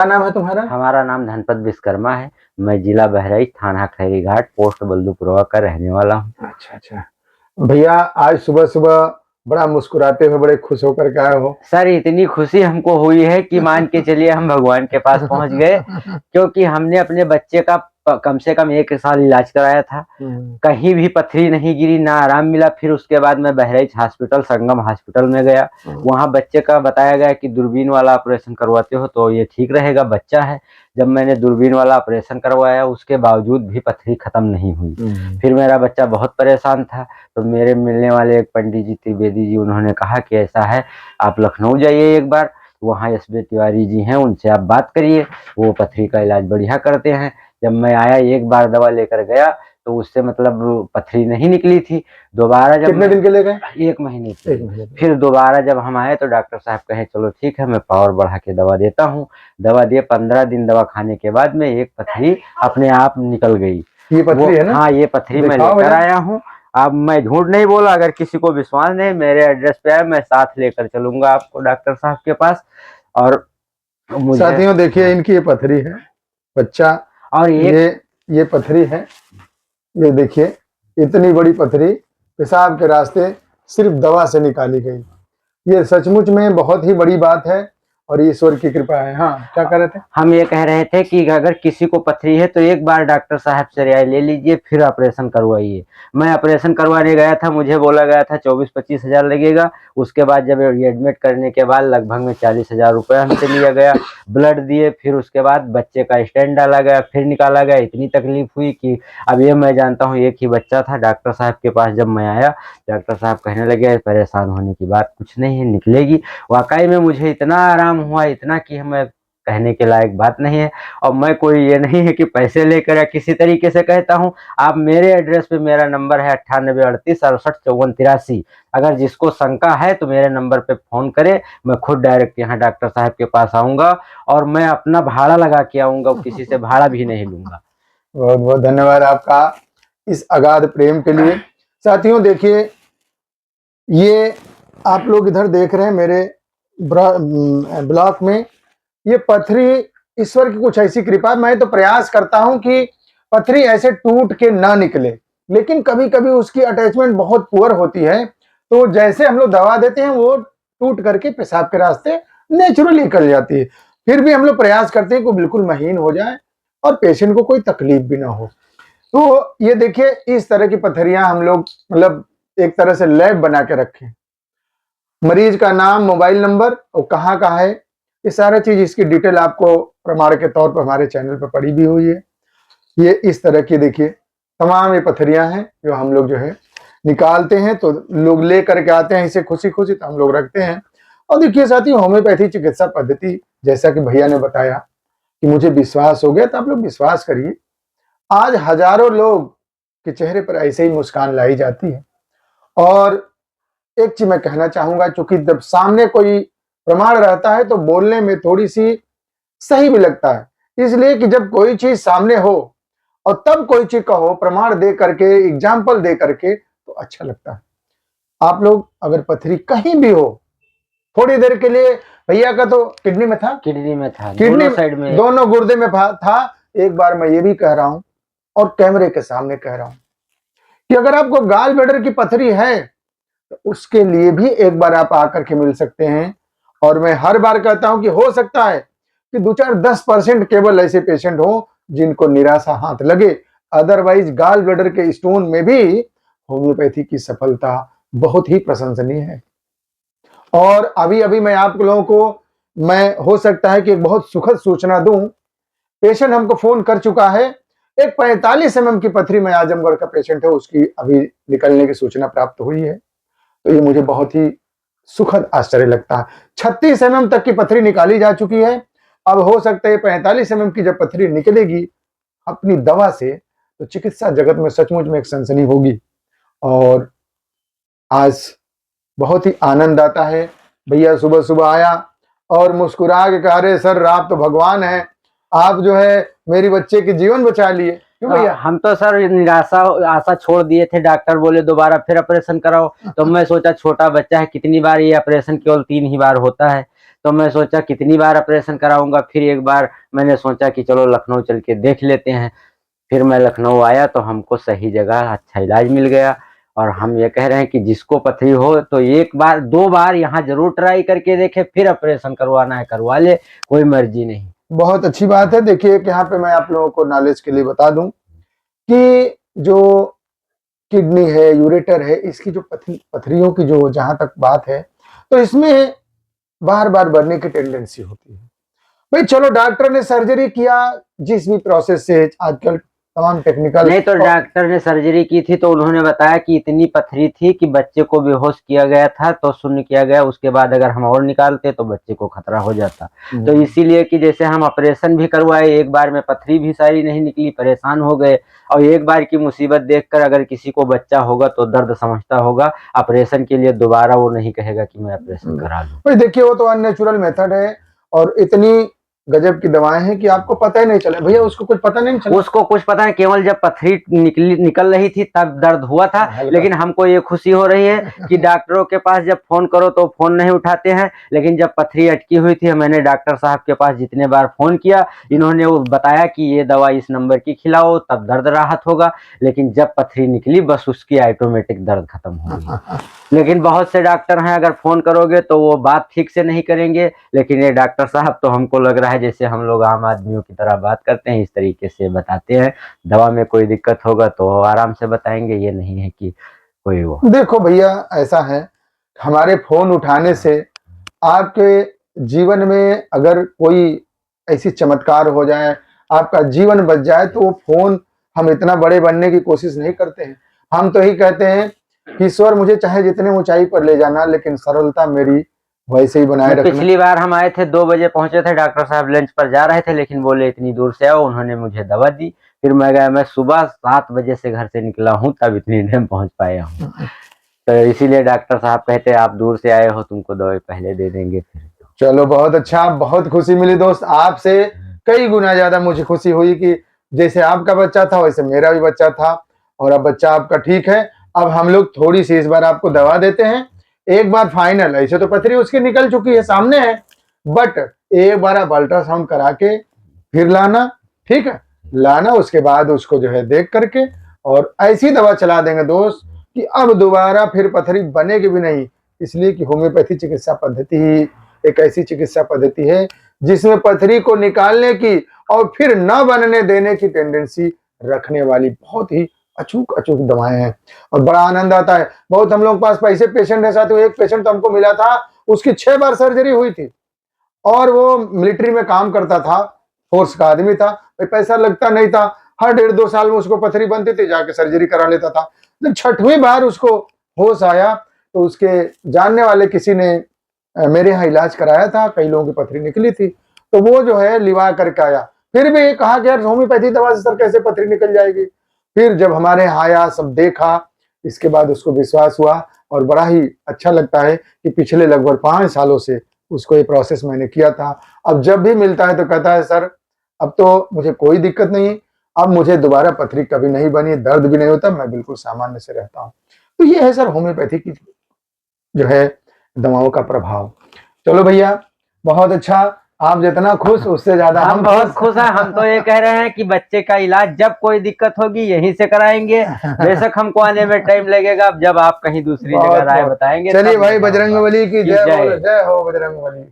क्या नाम है तुम्हारा? हमारा नाम धनपत विश्वकर्मा है। मैं जिला बहराइच, थाना खैरी घाट, पोस्ट बल्दूपुरवा का रहने वाला हूँ। अच्छा अच्छा। भैया आज सुबह सुबह बड़ा मुस्कुराते हुए बड़े खुश होकर के आए हो। सर इतनी खुशी हमको हुई है कि मान के चलिए हम भगवान के पास पहुंच गए, क्योंकि हमने अपने बच्चे का कम से कम 1 साल इलाज कराया था। कहीं भी पथरी नहीं गिरी, ना आराम मिला। फिर उसके बाद मैं बहराइच हॉस्पिटल, संगम हॉस्पिटल में गया। वहाँ बच्चे का बताया गया कि दूरबीन वाला ऑपरेशन करवाते हो तो ये ठीक रहेगा, बच्चा है। जब मैंने दूरबीन वाला ऑपरेशन करवाया, उसके बावजूद भी पथरी खत्म नहीं हुई। फिर मेरा बच्चा बहुत परेशान था, तो मेरे मिलने वाले एक पंडित जी त्रिवेदी जी, उन्होंने कहा कि ऐसा है, आप लखनऊ जाइए एक बार, वहाँ एस.बी. तिवारी जी हैं, उनसे आप बात करिए, वो पथरी का इलाज बढ़िया करते हैं। जब मैं आया, एक बार दवा लेकर गया तो उससे मतलब पथरी नहीं निकली थी। दोबारा जब कितने दिन के लिए गए? 1 महीने के। फिर दोबारा जब हम आए तो डॉक्टर साहब कहे चलो ठीक है, मैं पावर बढ़ा के दवा देता हूँ। दवा दिए, 15 दिन दवा खाने के बाद में एक पथरी अपने आप निकल गई। ये पथरी है ना? हाँ, ये पथरी मैं लेकर आया हूँ। अब मैं झूठ नहीं बोला, अगर किसी को विश्वास नहीं, मेरे एड्रेस पे आए, मैं साथ लेकर चलूंगा आपको डॉक्टर साहब के पास। और मुझे साथियों देखिए, इनकी ये पथरी है बच्चा, और ये पथरी है। ये देखिए, इतनी बड़ी पथरी पेशाब के रास्ते सिर्फ दवा से निकाली गई। ये सचमुच में बहुत ही बड़ी बात है और ईश्वर की कृपा है। हाँ, क्या कह रहे थे? हम ये कह रहे थे कि अगर किसी को पथरी है तो एक बार डॉक्टर साहब से राय ले लीजिए, फिर ऑपरेशन करवाइए। मैं ऑपरेशन करवाने गया था, मुझे बोला गया था 24-25 हज़ार लगेगा। उसके बाद जब एडमिट करने के बाद लगभग में 40 हज़ार रुपये हमसे लिया गया। ब्लड दिए, फिर उसके बाद बच्चे का स्टेंट डाला गया, फिर निकाला गया। इतनी तकलीफ हुई कि अब ये मैं जानता हूँ, एक ही बच्चा था। डॉक्टर साहब के पास जब मैं आया, डॉक्टर साहब कहने लगे परेशान होने की बात कुछ नहीं है, निकलेगी। वाकई में मुझे इतना आराम हुआ, इतना कि हमें कहने के लायक बात नहीं है। और मैं कोई ये नहीं है कि पैसे लेकर या किसी तरीके से कहता हूँ। आप मेरे एड्रेस पे, मेरा नंबर है 9838685483। अगर जिसको शंका है तो मेरे नंबर पे फ़ोन करे, मैं खुद डायरेक्ट यहाँ डॉक्टर साहब के पास आऊँगा और मैं अपना भाड़ा लगा के आऊँगा, किसी से भाड़ा भी नहीं लूँगा। बहुत बहुत धन्यवाद आपका इस अगाध प्रेम के लिए। साथियों देखिए, ये आप लोग इधर देख रहे हैं मेरे ब्लॉक में ये पथरी, ईश्वर की कुछ ऐसी कृपा। मैं तो प्रयास करता हूं कि पथरी ऐसे टूट के ना निकले, लेकिन कभी कभी उसकी अटैचमेंट बहुत पुअर होती है, तो जैसे हम लोग दवा देते हैं वो टूट करके पेशाब के रास्ते नेचुरली निकल जाती है। फिर भी हम लोग प्रयास करते हैं कि बिल्कुल महीन हो जाए और पेशेंट को कोई तकलीफ भी ना हो। तो ये देखिए, इस तरह की पथरियां हम लोग मतलब एक तरह से लैब बना के रखें। मरीज का नाम, मोबाइल नंबर और कहाँ का है, ये सारा चीज, इसकी डिटेल आपको प्रमाण के तौर पर हमारे चैनल पर पड़ी भी हुई है। ये इस तरह की देखिए तमाम ये पथरियां हैं जो हम लोग जो है निकालते हैं, तो लोग ले करके आते हैं इसे खुशी खुशी, तो हम लोग रखते हैं। और देखिए साथियों, होम्योपैथी चिकित्सा पद्धति जैसा कि भैया ने बताया कि मुझे विश्वास हो गया, तो आप लोग विश्वास करिए। आज हजारों लोग के चेहरे पर ऐसे ही मुस्कान लाई जाती है। और एक चीज मैं कहना चाहूंगा, चूंकि जब सामने कोई प्रमाण रहता है तो बोलने में थोड़ी सी सही भी लगता है, इसलिए कि जब कोई चीज सामने हो और तब कोई चीज कहो प्रमाण दे करके, एग्जाम्पल दे करके, तो अच्छा लगता है। आप लोग अगर पथरी कहीं भी हो, थोड़ी देर के लिए, भैया का तो किडनी में था, किडनी में था, किडनी दोनों साइड में, दोनों गुर्दे में था। एक बार मैं ये भी कह रहा हूं और कैमरे के सामने कह रहा हूं कि अगर आपको गाल ब्लैडर की पथरी है तो उसके लिए भी एक बार आप आकर के मिल सकते हैं। और मैं हर बार कहता हूं कि हो सकता है कि 2-4-10% केवल ऐसे पेशेंट हो जिनको निराशा हाथ लगे, अदरवाइज गाल ब्लैडर के स्टोन में भी होम्योपैथी की सफलता बहुत ही प्रशंसनीय है। और अभी अभी मैं आप लोगों को, मैं हो सकता है कि एक बहुत सुखद सूचना दूं। पेशेंट हमको फोन कर चुका है, एक 45 mm की पथरी में, आजमगढ़ का पेशेंट है, उसकी अभी निकलने की सूचना प्राप्त हुई है। तो ये मुझे बहुत ही सुखद आश्चर्य लगता है। 36 mm तक की पथरी निकाली जा चुकी है। अब हो सकता है 45 mm की जब पथरी निकलेगी अपनी दवा से, तो चिकित्सा जगत में सचमुच में एक सनसनी होगी। और आज बहुत ही आनंद आता है। भैया सुबह सुबह आया और मुस्कुरा के कह रहे, सर आप तो भगवान हैं, आप जो है मेरी बच्चे के जीवन बचा लिए। क्यों भैया? हम तो सर निराशा आशा छोड़ दिए थे। डॉक्टर बोले दोबारा फिर ऑपरेशन कराओ, तो मैं सोचा छोटा बच्चा है, कितनी बार ये ऑपरेशन केवल 3 ही बार होता है। तो मैं सोचा कितनी बार ऑपरेशन कराऊंगा। फिर एक बार मैंने सोचा कि चलो लखनऊ चल के देख लेते हैं। फिर मैं लखनऊ आया तो हमको सही जगह अच्छा इलाज मिल गया। और हम ये कह रहे हैं कि जिसको पथरी हो तो एक बार 2 बार यहाँ जरूर ट्राई करके देखे, फिर ऑपरेशन करवाना है करवा ले, कोई मर्जी नहीं। बहुत अच्छी बात है। देखिए कि यहाँ पे मैं आप लोगों को नॉलेज के लिए बता दूं कि जो किडनी है, यूरेटर है, इसकी जो पथरियों की जो जहां तक बात है, तो इसमें बार बार बढ़ने की टेंडेंसी होती है। भाई चलो डॉक्टर ने सर्जरी किया, जिस भी प्रोसेस से आजकल तमाम टेक्निकल नहीं तो डॉक्टर ने सर्जरी की थी तो उन्होंने बताया कि इतनी पथरी थी कि बच्चे को बेहोश किया गया था, तो शून्य किया गया। उसके बाद अगर हम और निकालते तो बच्चे को खतरा हो जाता। तो इसीलिए कि जैसे हम ऑपरेशन भी करवाए, एक बार में पथरी भी सारी नहीं निकली, परेशान हो गए। और एक बार की मुसीबत देखकर अगर किसी को बच्चा होगा तो दर्द समझता होगा, ऑपरेशन के लिए दोबारा वो नहीं कहेगा कि मैं ऑपरेशन करा लूं। भाई देखिए वो तो अननेचुरल मेथड है और इतनी गजब की दवाएं हैं कि आपको पता ही नहीं चला। भैया उसको कुछ पता नहीं चला, उसको कुछ पता नहीं, केवल जब पथरी निकल रही थी तब दर्द हुआ था। लेकिन हमको ये खुशी हो रही है कि डॉक्टरों के पास जब फोन करो तो फोन नहीं उठाते हैं, लेकिन जब पथरी अटकी हुई थी मैंने डॉक्टर साहब के पास जितने बार फोन किया, इन्होंने वो बताया कि ये दवा इस नंबर की खिलाओ तब दर्द राहत होगा। लेकिन जब पथरी निकली बस उसकी ऑटोमेटिक दर्द खत्म हो गई। लेकिन बहुत से डॉक्टर हैं अगर फोन करोगे तो वो बात ठीक से नहीं करेंगे, लेकिन ये डॉक्टर साहब तो हमको लग रहा है जैसे हम लोग आम आदमियों की तरह बात करते हैं, इस तरीके से बताते हैं। दवा में कोई दिक्कत होगा तो आराम से बताएंगे, ये नहीं है कि कोई वो। देखो भैया ऐसा है, हमारे फोन उठाने से आपके जीवन में अगर कोई ऐसी चमत्कार हो जाए, आपका जीवन बच जाए, तो वो फोन हम इतना बड़े बनने की कोशिश नहीं करते हैं। हम तो ही कहते हैं कि ईश्वर मुझे चाहे जितने ऊंचाई पर ले जाना, लेकिन सरलता मेरी वैसे ही बनाए रखना। पिछली बार हम आए थे 2 बजे पहुंचे थे, डॉक्टर साहब लंच पर जा रहे थे, लेकिन बोले इतनी दूर से आओ, उन्होंने मुझे दवा दी। फिर मैं गया, मैं सुबह 7 बजे से घर से निकला हूँ तब इतनी टाइम पहुंच पाया हूँ। तो इसीलिए डॉक्टर साहब कहते हैं आप दूर से आए हो, तुमको दवाई पहले दे देंगे। फिर चलो बहुत अच्छा, बहुत खुशी मिली दोस्त आपसे। कई गुना ज्यादा मुझे खुशी हुई कि जैसे आपका बच्चा था वैसे मेरा भी बच्चा था, और अब बच्चा आपका ठीक है। अब हम लोग थोड़ी सी इस बार आपको दवा देते हैं, एक बार फाइनल। ऐसे तो पथरी उसकी निकल चुकी है, सामने है, बट एक बार आप अल्ट्रासाउंड करा के फिर लाना, ठीक है, लाना। उसके बाद उसको जो है देख करके और ऐसी दवा चला देंगे दोस्त कि अब दोबारा फिर पथरी बनेगी भी नहीं। इसलिए कि होम्योपैथी चिकित्सा पद्धति ही एक ऐसी चिकित्सा पद्धति है जिसमें पथरी को निकालने की और फिर न बनने देने की टेंडेंसी रखने वाली बहुत ही अचूक अचूक दवाएं हैं। और बड़ा आनंद आता है। बहुत हम लोग के पास पैसे पेशेंट है साथियों। एक पेशेंट तो हमको मिला था, उसकी 6 बार सर्जरी हुई थी और वो मिलिट्री में काम करता था, फोर्स का आदमी था। पैसा लगता नहीं था, हर 1.5-2 साल में उसको पथरी बनती थी, जाके सर्जरी करा लेता था। जब 6वीं बार उसको होश आया तो उसके जानने वाले किसी ने मेरे यहाँ इलाज कराया था, कई लोगों की पथरी निकली थी, तो वो जो है लिवा करके आया। फिर भी कहा कि यार होम्योपैथी दवा से सर कैसे पथरी निकल जाएगी। फिर जब हमारे यहाँ आया, सब देखा, इसके बाद उसको विश्वास हुआ और बड़ा ही अच्छा लगता है कि पिछले लगभग 5 सालों से उसको ये प्रोसेस मैंने किया था। अब जब भी मिलता है तो कहता है सर अब तो मुझे कोई दिक्कत नहीं, अब मुझे दोबारा पथरी कभी नहीं बनी, दर्द भी नहीं होता, मैं बिल्कुल सामान्य से रहता हूँ। तो ये है सर होम्योपैथी की जो है दवाओं का प्रभाव। चलो भैया बहुत अच्छा, आप जितना खुश उससे ज्यादा हम बहुत खुश हैं। हम तो ये कह रहे हैं कि बच्चे का इलाज जब कोई दिक्कत होगी यहीं से कराएंगे। बेशक हमको आने में टाइम लगेगा, अब जब आप कहीं दूसरी जगह राय बताएंगे। चलिए भाई, बजरंगबली की जय हो, जय हो बजरंगबली।